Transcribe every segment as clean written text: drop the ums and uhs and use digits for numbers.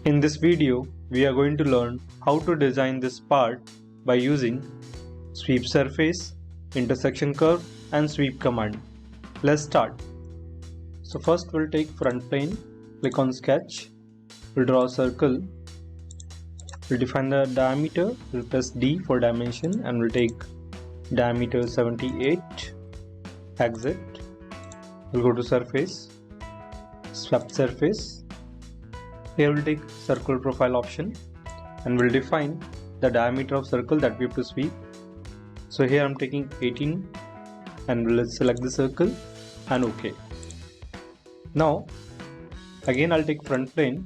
In this video, we are going to learn how to design this part by using sweep surface, intersection curve and sweep command. Let's start. So first we'll take front plane, click on sketch, we'll draw a circle, we'll define the diameter, we'll press D for dimension and we'll take diameter 78, exit, we'll go to surface, swept surface. Here we'll take circle profile option and we'll define the diameter of circle that we have to sweep. So here I'm taking 18 and we'll select the circle and OK. Now again I'll take front plane,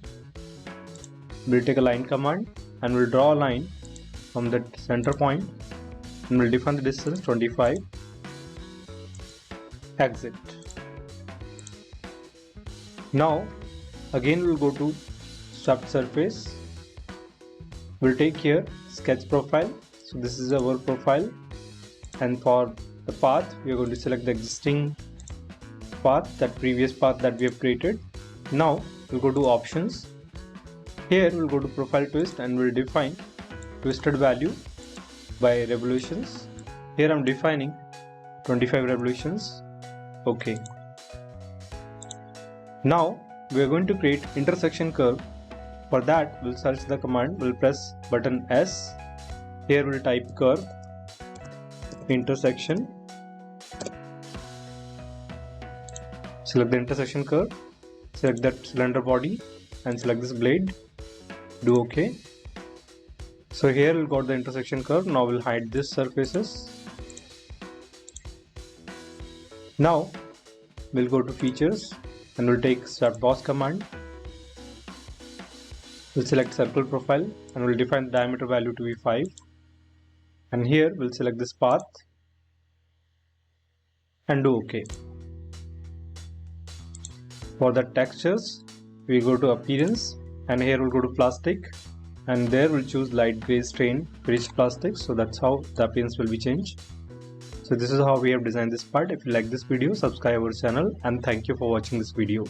we'll take a line command and we'll draw a line from the center point and we'll define the distance 25, exit. Now again we'll go to swept surface, we'll take here sketch profile. So this is our profile, and for the path we are going to select the existing path, that previous path that we have created. Now we'll go to options. Here we'll go to profile twist and we'll define twisted value by revolutions. Here I'm defining 25 revolutions. OK. Now we are going to create intersection curve. For that we'll search the command, we'll press button S. Here we'll type curve, intersection, select the intersection curve, select that cylinder body and select this blade, do OK. So here we'll got the intersection curve. Now we'll hide these surfaces. Now we'll go to features and we'll take swept boss command. We'll select circle profile and we'll define the diameter value to be 5. And here we'll select this path and do OK. For the textures, we go to appearance and here we'll go to plastic and there we'll choose light gray stain finished plastic. So that's how the appearance will be changed. So this is how we have designed this part. If you like this video, subscribe our channel and thank you for watching this video.